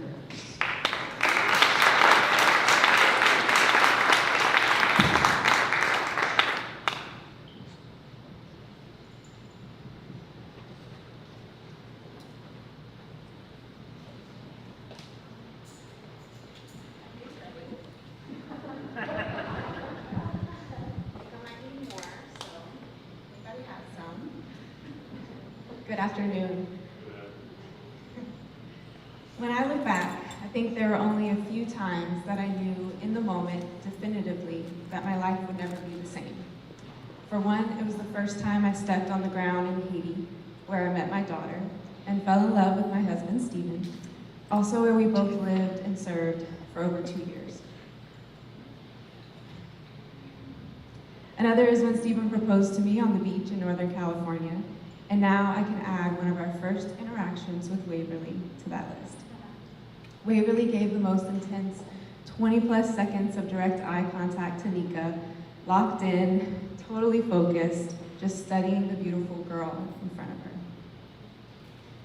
Good afternoon. When I look back, I think there were only a few times that I knew in the moment definitively that my life would never be the same. For one, it was the first time I stepped on the ground in Haiti, where I met my daughter and fell in love with my husband, Stephen, also where we both lived and served for over 2 years. Another is when Stephen proposed to me on the beach in Northern California. And now I can add one of our first interactions with Waverly to that list. Waverly gave the most intense 20+ seconds of direct eye contact to Nika, locked in, totally focused, just studying the beautiful girl in front of her.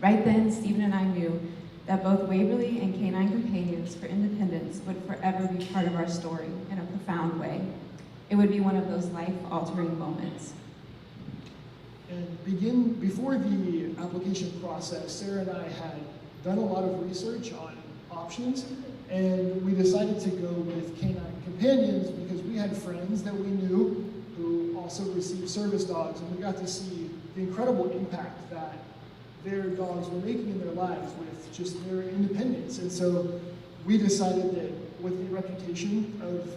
Right then, Stephen and I knew that both Waverly and Canine Companions for Independence would forever be part of our story in a profound way. It would be one of those life-altering moments. And before the application process, Sarah and I had done a lot of research on options, and we decided to go with Canine Companions because we had friends that we knew who also received service dogs, and we got to see the incredible impact that their dogs were making in their lives with just their independence. And so we decided that with the reputation of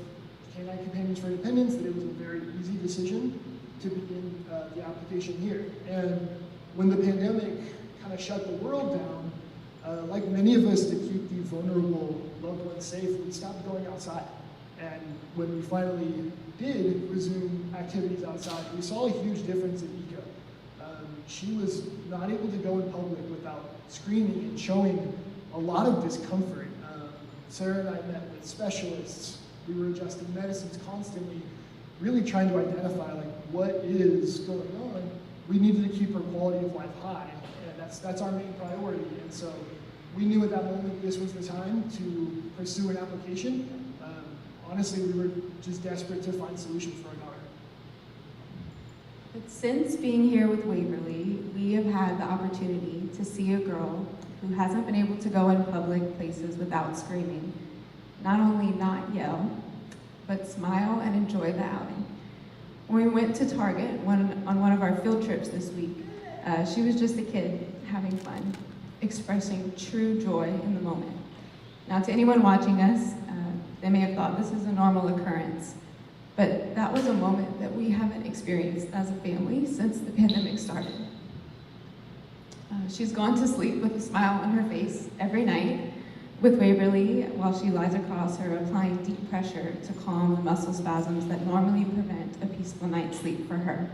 Canine Companions for Independence, that it was a very easy decision to begin the application here. And when the pandemic kind of shut the world down, like many of us, to keep the vulnerable loved ones safe, we stopped going outside. And when we finally did resume activities outside, we saw a huge difference in Nika. She was not able to go in public without screaming and showing a lot of discomfort. Sarah and I met with specialists. We were adjusting medicines constantly, really trying to identify like what is going on. We needed to keep her quality of life high, and that's our main priority. And so we knew at that moment this was the time to pursue an application. Honestly, we were just desperate to find solutions for our daughter. But since being here with Waverly, we have had the opportunity to see a girl who hasn't been able to go in public places without screaming. Not only not yell, but smile and enjoy the outing. When we went to Target on one of our field trips this week, she was just a kid having fun, expressing true joy in the moment. Now, to anyone watching us, they may have thought this is a normal occurrence, but that was a moment that we haven't experienced as a family since the pandemic started. She's gone to sleep with a smile on her face every night with Waverly while she lies across her, applying deep pressure to calm the muscle spasms that normally prevent a peaceful night's sleep for her.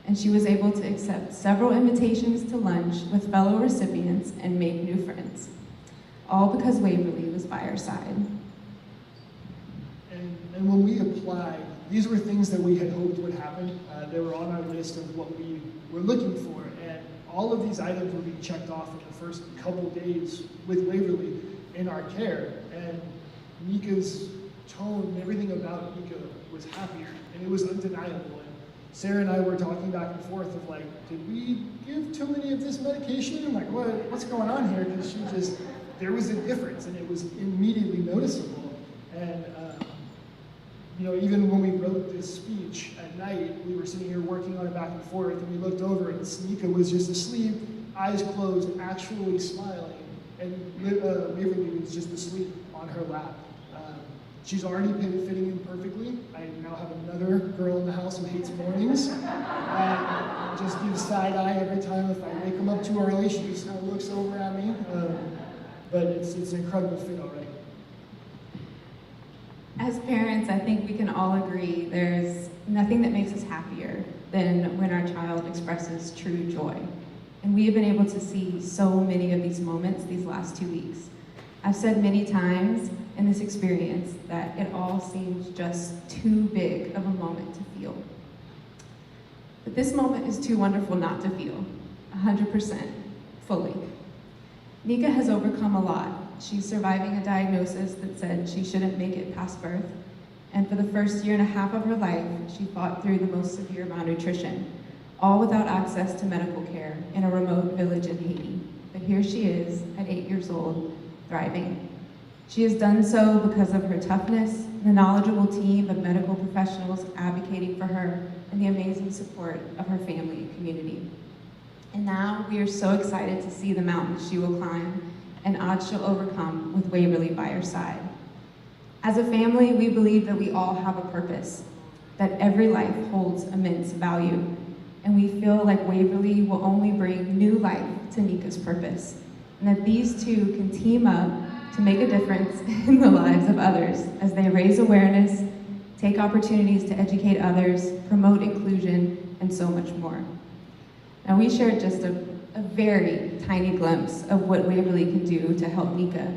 And she was able to accept several invitations to lunch with fellow recipients and make new friends, all because Waverly was by her side. And when we applied, these were things that we had hoped would happen. They were on our list of what we were looking for, and all of these items were being checked off in the first couple days with Waverly in our care. And Nika's tone, everything about Nika was happier, and it was undeniable. And Sarah and I were talking back and forth of like, did we give too many of this medication? I'm like, what's going on here? Because there was a difference, and it was immediately noticeable. And even when we wrote this speech at night, we were sitting here working on it back and forth, and we looked over and Sneeka was just asleep, eyes closed, actually smiling, and Waverly was just asleep on her lap. She's already fitting in perfectly. I now have another girl in the house who hates mornings. Just gives side eye every time if I wake them up too early. She just kind of looks over at me. But it's an incredible fit already. As parents, I think we can all agree there's nothing that makes us happier than when our child expresses true joy. And we have been able to see so many of these moments these last 2 weeks. I've said many times in this experience that it all seems just too big of a moment to feel. But this moment is too wonderful not to feel, 100%, fully. Nika has overcome a lot. She's surviving a diagnosis that said she shouldn't make it past birth, and for the first 1.5 years of her life, she fought through the most severe malnutrition, all without access to medical care in a remote village in Haiti. But here she is, at 8 years old, thriving. She has done so because of her toughness, the knowledgeable team of medical professionals advocating for her, and the amazing support of her family and community. And now we are so excited to see the mountains she will climb and odds she'll overcome with Waverly by her side. As a family, we believe that we all have a purpose, that every life holds immense value, and we feel like Waverly will only bring new life to Nika's purpose, and that these two can team up to make a difference in the lives of others as they raise awareness, take opportunities to educate others, promote inclusion, and so much more. Now, we shared just a very tiny glimpse of what Waverly can do to help Nika,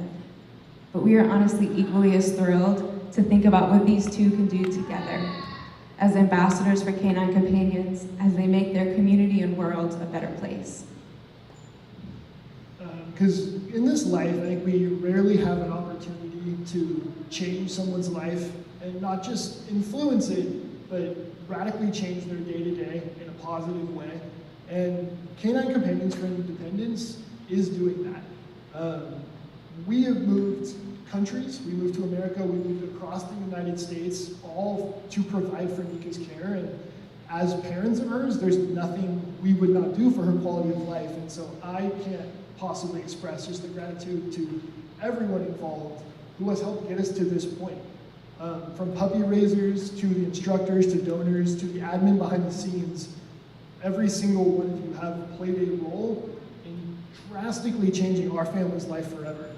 but we are honestly equally as thrilled to think about what these two can do together as ambassadors for Canine Companions as they make their community and world a better place. Because in this life, I think we rarely have an opportunity to change someone's life and not just influence it, but radically change their day-to-day in a positive way. And Canine Companions for Independence is doing that. We have moved countries, we moved to America, we moved across the United States, all to provide for Nika's care. And as parents of hers, there's nothing we would not do for her quality of life. And so I can't possibly express just the gratitude to everyone involved who has helped get us to this point. From puppy raisers, to the instructors, to donors, to the admin behind the scenes, every single one of you have played a role in drastically changing our family's life forever.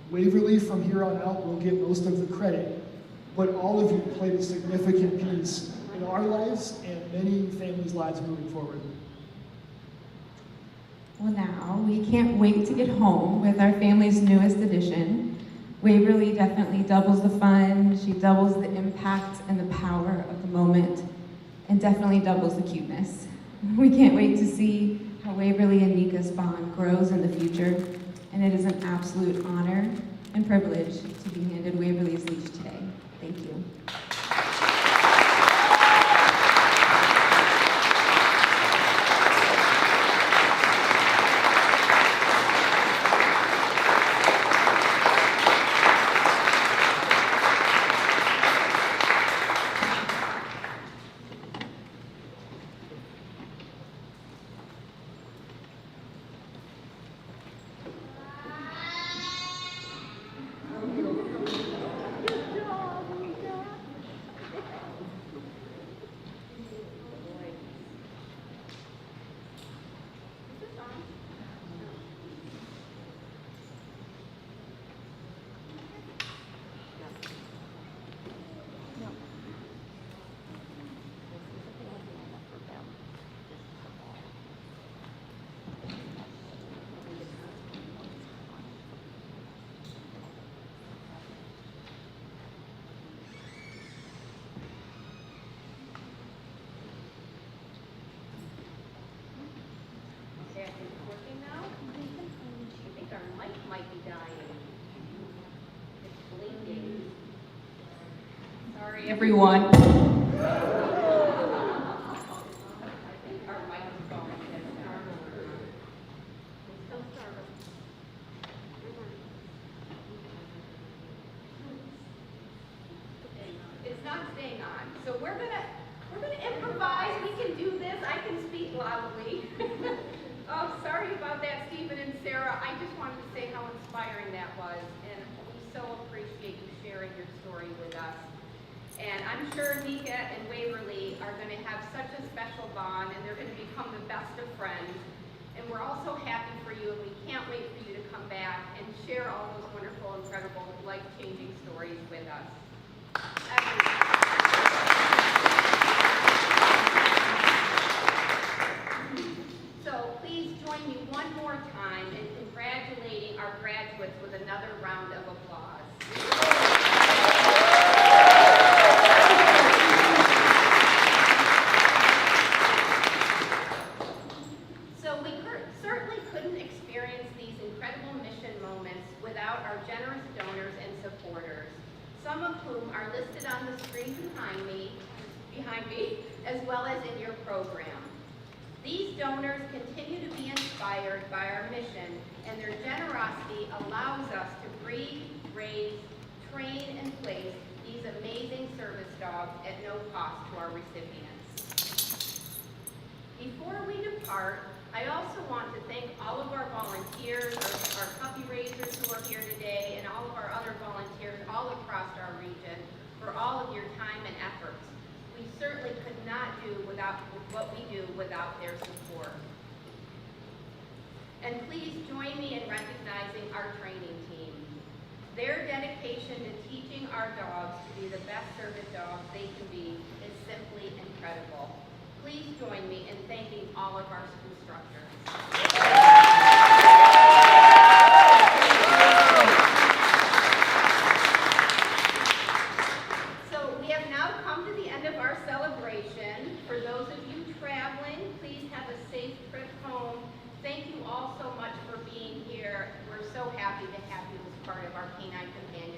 Waverly, from here on out, will get most of the credit, but all of you played a significant piece in our lives and many families' lives moving forward. Well, now, we can't wait to get home with our family's newest addition. Waverly definitely doubles the fun, she doubles the impact and the power of the moment, and definitely doubles the cuteness. We can't wait to see how Waverly and Nika's bond grows in the future, and it is an absolute honor and privilege to be handed Waverly's leash today. Thank you. Sorry, everyone. It's not staying on. So we're gonna improvise. We can do this. I can speak loudly. Oh, sorry about that, Stephen and Sarah. I just wanted to say how inspiring that was, and we so appreciate you sharing your story with us. And I'm sure Mika and Waverly are going to have such a special bond, and they're going to become the best of friends. And we're also happy for you, and we can't wait for you to come back and share all those wonderful, incredible, life-changing stories with us. So please join me one more time in congratulating our graduates with another round of applause. So we certainly couldn't experience these incredible mission moments without our generous donors and supporters, some of whom are listed on the screen behind me, as well as in your program. These donors continue to be inspired by our mission, and their generosity allows us to breed, raise, train, and place these amazing service dogs at no cost to our recipients. Before we depart, I also want to thank all of our volunteers, our puppy raisers who are here today, and all of our other volunteers all across our region for all of your time and efforts. We certainly could not do what we do without their support. And please join me in recognizing our training team. Their dedication to teaching our dogs to be the best service dogs they can be is simply incredible. Please join me in thanking all of our instructors. So we have now come to the end of our celebration. For those of you traveling, please have a safe trip home. Thank you all so much for being here. We're so happy to have you as part of our Canine Companion.